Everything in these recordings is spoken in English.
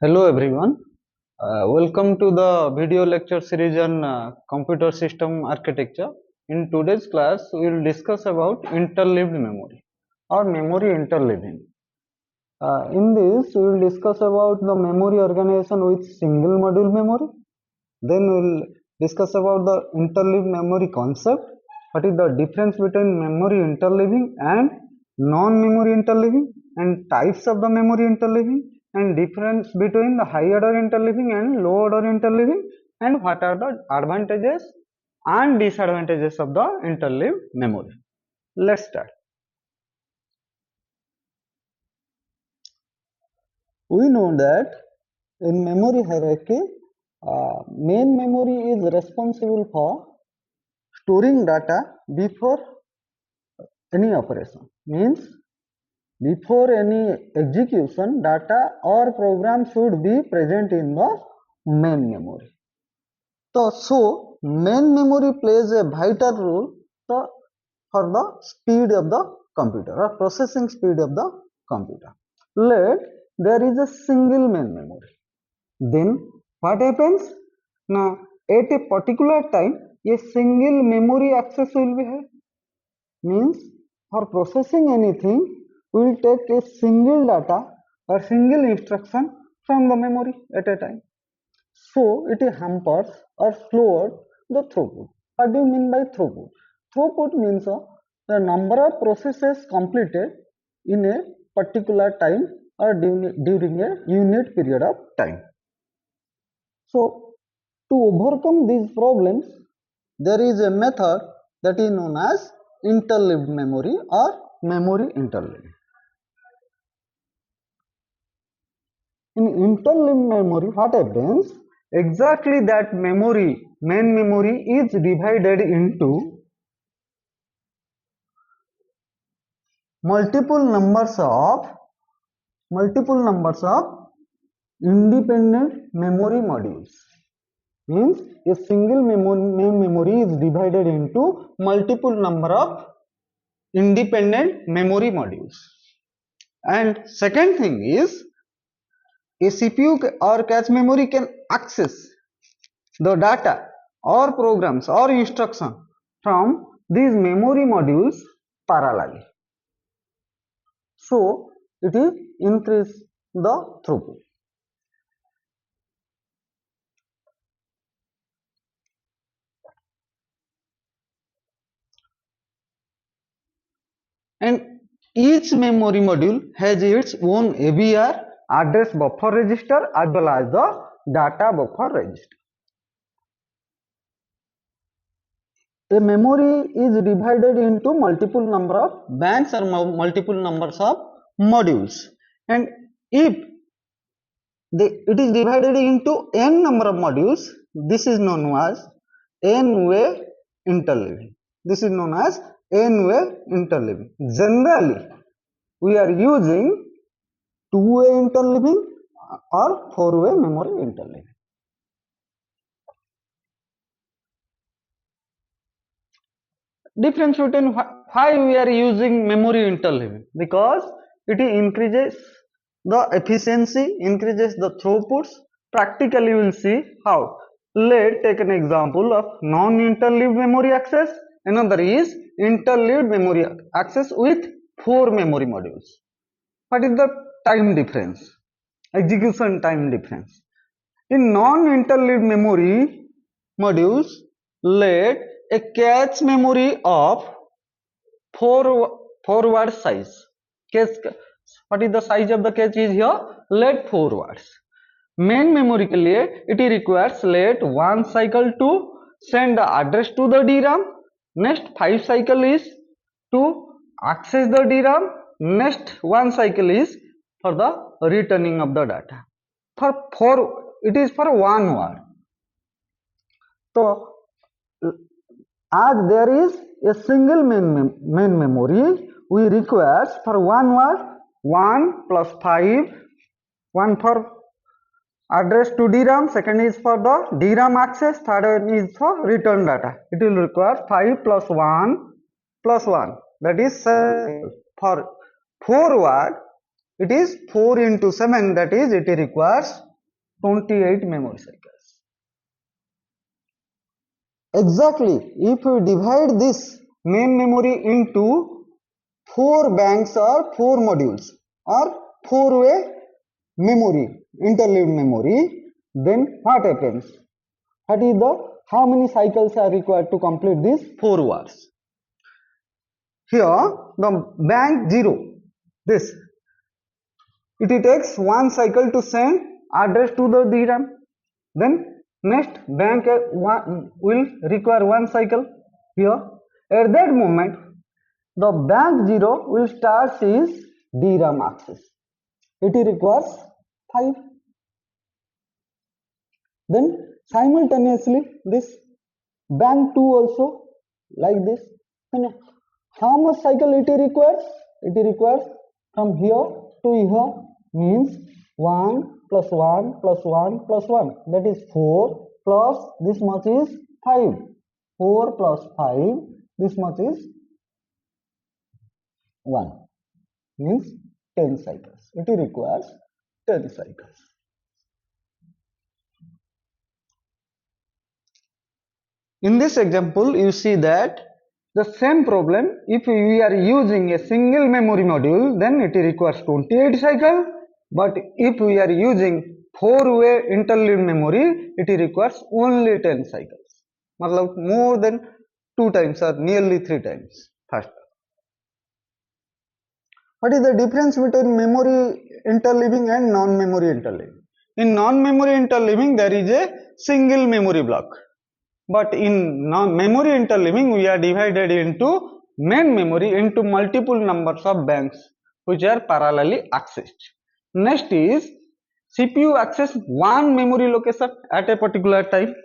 Hello everyone. Welcome to the video lecture series on computer system architecture. In today's class, we will discuss about interleaved memory or memory interleaving. In this, we will discuss about the memory organization with single module memory. Then we will discuss about the interleaved memory concept. What is the difference between memory interleaving and non-memory interleaving, and types of the memory interleaving, and difference between the high order interleaving and low order interleaving, and what are the advantages and disadvantages of the interleaved memory. Let's start. We know that in memory hierarchy, main memory is responsible for storing data before any operation. Means before any execution, data or program should be present in the main memory. So main memory plays a vital role for the speed of the computer or processing speed of the computer. Let there is a single main memory. Then what happens? Now at a particular time, a single memory access will be had. Means for processing anything, we will take a single data or single instruction from the memory at a time. So it hampers or slowed the throughput. What do you mean by throughput? Throughput means the number of processes completed in a particular time or during a unit period of time. So to overcome these problems, there is a method that is known as interleaved memory or memory interleaving. In interleaved memory, what happens? Exactly that memory, main memory is divided into multiple numbers of independent memory modules. Means a single main memory is divided into multiple number of independent memory modules. And second thing is, a CPU or cache memory can access the data or programs or instruction from these memory modules parallelly. So it is increase the throughput. And each memory module has its own ABR, address buffer register, as well as the data buffer register. A memory is divided into multiple number of banks or multiple numbers of modules, and if it is divided into n number of modules, this is known as n-way interleaving. This is known as n-way interleaving. Generally, we are using two-way interleaving or four-way memory interleaving. Difference between why we are using memory interleaving? Because it increases the efficiency, increases the throughputs. Practically, we will see how. Let's take an example of non-interleaved memory access. Another is interleaved memory access with 4 memory modules. What is the time difference? Execution time difference. In non-interleaved memory modules, let a cache memory of 4 word size. What is the size of the cache is here? Let 4 words. Main memory के लिए it requires let 1 cycle to send the address to the DRAM. Next 5 cycle is to access the DRAM. Next 1 cycle is for the returning of the data. It is for 1 word. So as there is a single main memory, we require for 1 word 1 plus 5, 1 for address to DRAM, second is for the DRAM access, third one is for return data. It will require 5 plus 1 plus 1, that is 7. For 4 word, it is 4 into 7, that is it requires 28 memory cycles. Exactly, if we divide this main memory into 4 banks or 4 modules or 4-way memory, interleaved memory, then what happens? What is the how many cycles are required to complete these 4 wars? Here the bank 0, this it takes 1 cycle to send address to the DRAM. Then next bank will require 1 cycle here. At that moment the bank 0 will start its DRAM access. It requires 5. Then simultaneously this bank 2 also like this. And how much cycle it requires? It requires from here to here, means 1 plus 1 plus 1 plus 1, that is 4, plus this much is 5. 4 plus 5, this much is 1, means 10 cycles. It requires 10 cycles. In this example, you see that the same problem, if we are using a single memory module, then it requires 28 cycles. But if we are using 4-way interleaved memory, it requires only 10 cycles. Matlab more than 2 times or nearly 3 times faster. What is the difference between memory interleaving and non-memory interleaving? In non-memory interleaving, there is a single memory block. But in memory interleaving, we are divided into main memory into multiple numbers of banks which are parallelly accessed. Next is CPU access one memory location at a particular time.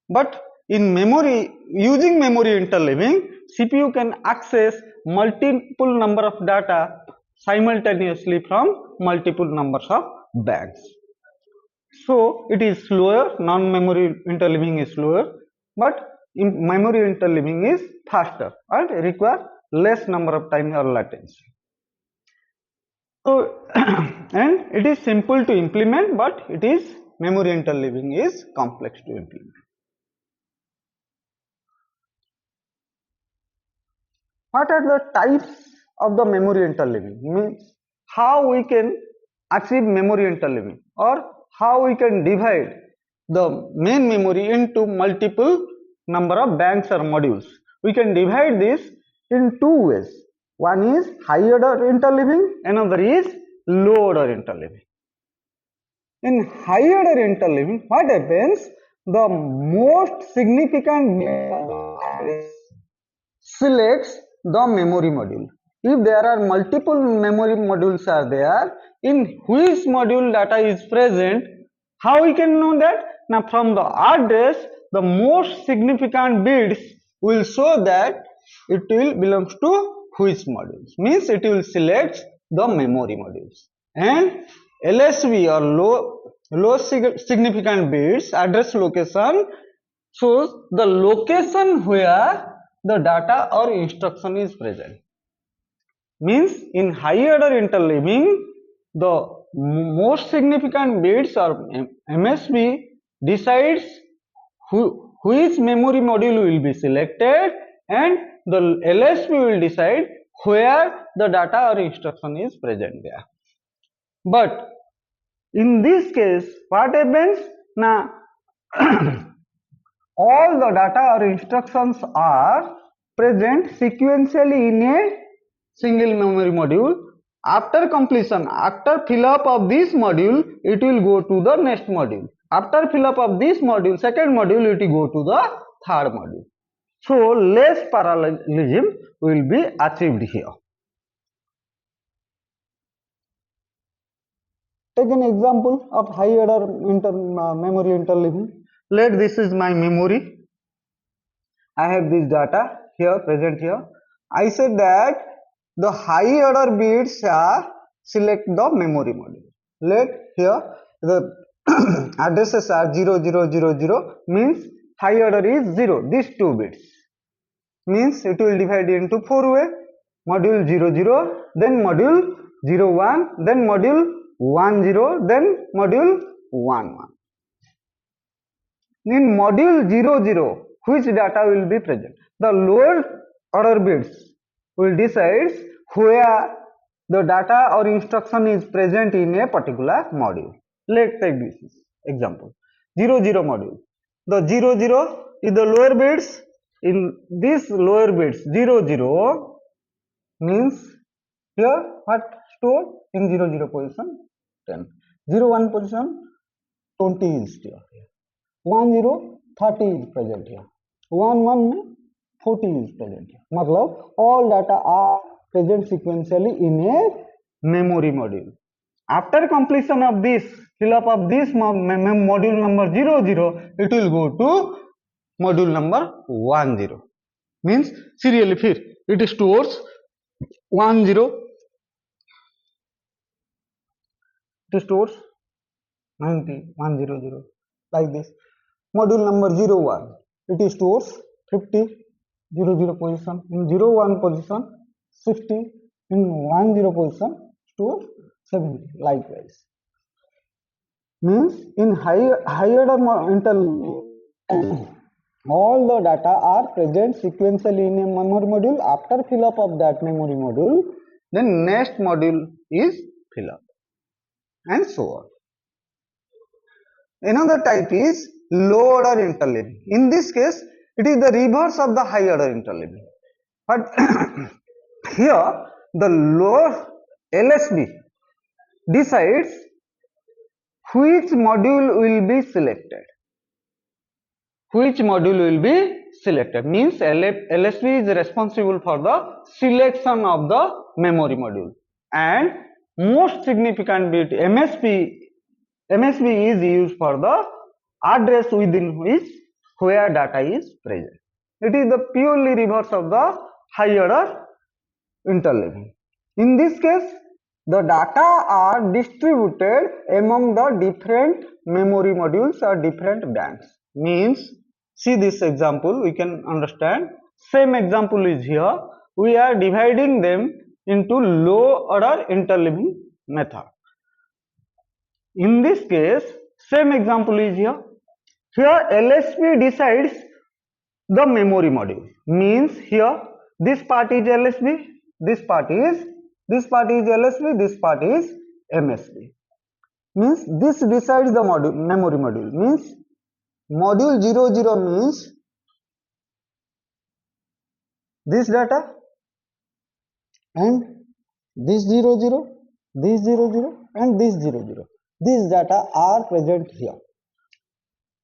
But in memory, using memory interleaving, CPU can access multiple number of data simultaneously from multiple numbers of banks. So it is slower, non-memory interleaving is slower, but in memory interleaving is faster and require less number of time or latency. So and it is simple to implement, but it is memory interleaving is complex to implement. What are the types of the memory interleaving? Means how we can achieve memory interleaving, or how we can divide the main memory into multiple number of banks or modules. We can divide this in 2 ways. One is high order interleaving, another is low order interleaving. In high order interleaving, what happens? The most significant selects the memory module. If there are multiple memory modules are there, in which module data is present, how we can know that? Now from the address, the most significant bits will show that it will belongs to which modules. Means it will select the memory modules. And LSB or low significant bits address location shows the location where the data or instruction is present. Means in high order interleaving, the most significant bits or MSB decides which memory module will be selected, and the LSB will decide where the data or instruction is present there. But in this case, what happens? Now all the data or instructions are present sequentially in a single memory module. After completion, after fill up of this module, it will go to the next module. After fill up of this module, second module, it will go to the third module. So less parallelism will be achieved here. Take an example of high order memory interleaving. Let this is my memory. I have this data here present here. I said that the high order bits are select the memory module. Let here the addresses are 0 0 0 0, means high order is 0. These 2 bits means it will divide into 4-way. Module 0 0, then module 0 1, then module 1 0, then module 1 1. In module 0 0, which data will be present? The lower order bits will decide where the data or instruction is present in a particular module. Let's take this example. 0 0 module. The 0 0 is the lower bits. In this lower bits 0 0 means here what stored in 0 0 position 10. 0 1 position 20 is here. 1 0 30 is present here. 1 1 में 40 is present here. मतलब all data are present sequentially in a memory module. After completion of this fill up of this module number 0 0, it will go to module number 1 0. Means serially फिर it stores 1 0. It stores 90 100 like this. Module number 01, it stores 50 00 position, in 01 position 60, in 10 position stores 70. Likewise, means in higher interval all the data are present sequentially in a memory module. After fill up of that memory module, then next module is fill up, and so on. Another type is low order interleaving. In this case, it is the reverse of the high order interleaving. But here, the low LSB decides which module will be selected. Which module will be selected means LSB is responsible for the selection of the memory module, and most significant bit MSB is used for the address within which where data is present. It is the purely reverse of the high order interleaving. In this case, the data are distributed among the different memory modules or different banks. Means, see this example, we can understand. Same example is here. We are dividing them into low order interleaving method. In this case, same example is here. Here LSB decides the memory module. Means here this part is LSB, this part is LSB, this part is MSB. Means this decides the memory module. Means module 00 means this data and this 00, this 00 and this 00. These data are present here.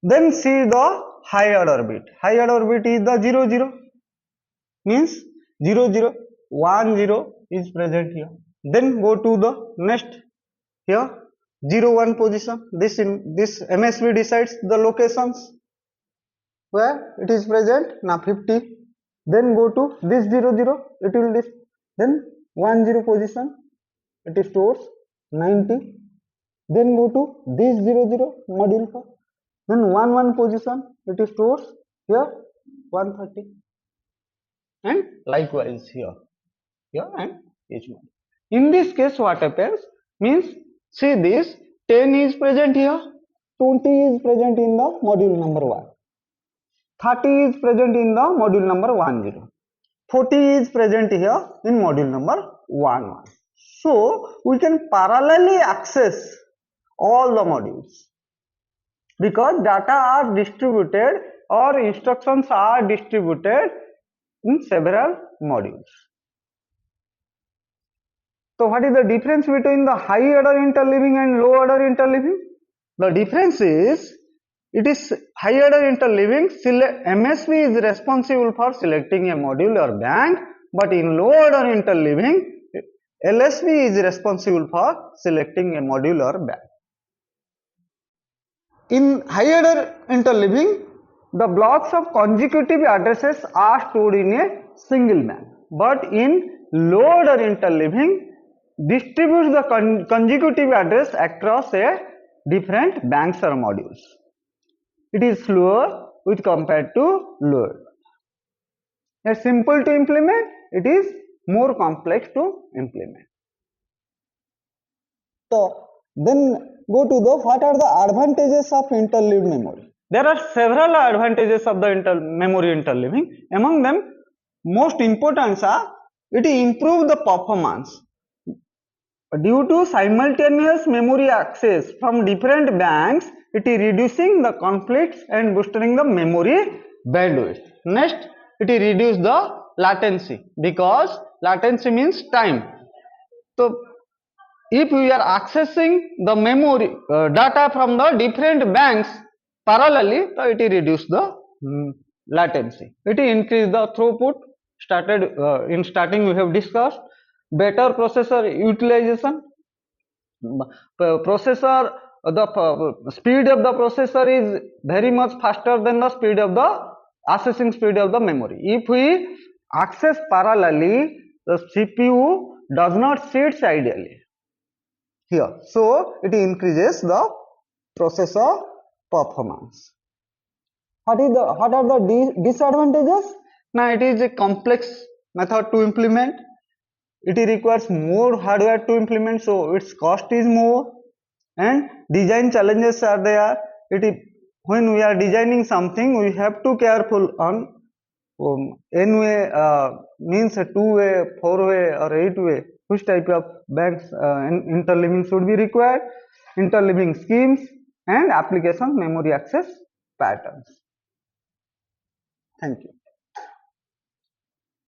Then see the high order bit. High order bit is the 00. Means 00, 10 is present here. Then go to the next here 01 position. This MSB decides the locations where it is present. Now 50. Then go to this 00. It will this. Then 10 position. It stores 90. Then go to this 00 module 4. Then 11 position it stores here 130, and likewise here and each one. In this case, what happens means, see this 10 is present here, 20 is present in the module number 1, 30 is present in the module number 10, 40 is present here in module number 11. So we can parallelly access all the modules, because data are distributed or instructions are distributed in several modules. So what is the difference between the high order interleaving and low order interleaving? The difference is, it is high order interleaving, MSB is responsible for selecting a module or bank, but in low order interleaving, LSB is responsible for selecting a module or bank. In high order interleaving, the blocks of consecutive addresses are stored in a single bank, but in low order interleaving distributes the consecutive address across a different banks or modules. It is slower with compared to lower. It's simple to implement, it is more complex to implement. So then go to the what are the advantages of interleaved memory. There are several advantages of the memory interleaving. Among them, most important are it improve the performance. Due to simultaneous memory access from different banks, it is reducing the conflicts and boosting the memory bandwidth. Next, it is reduce the latency, because latency means time. So if we are accessing the memory data from the different banks parallelly, so it will reduce the latency. It will increase the throughput. In starting we have discussed better processor utilization. Processor, the speed of the processor is very much faster than the speed of the accessing speed of the memory. If we access parallelly, the CPU does not sit ideally here, so it increases the processor performance. What are the disadvantages? Now it is a complex method to implement. It requires more hardware to implement, so its cost is more, and design challenges are there. When we are designing something, we have to careful on n-way means a 2-way, 4-way or 8-way, which type of banks interleaving should be required, interleaving schemes, and application memory access patterns. Thank you.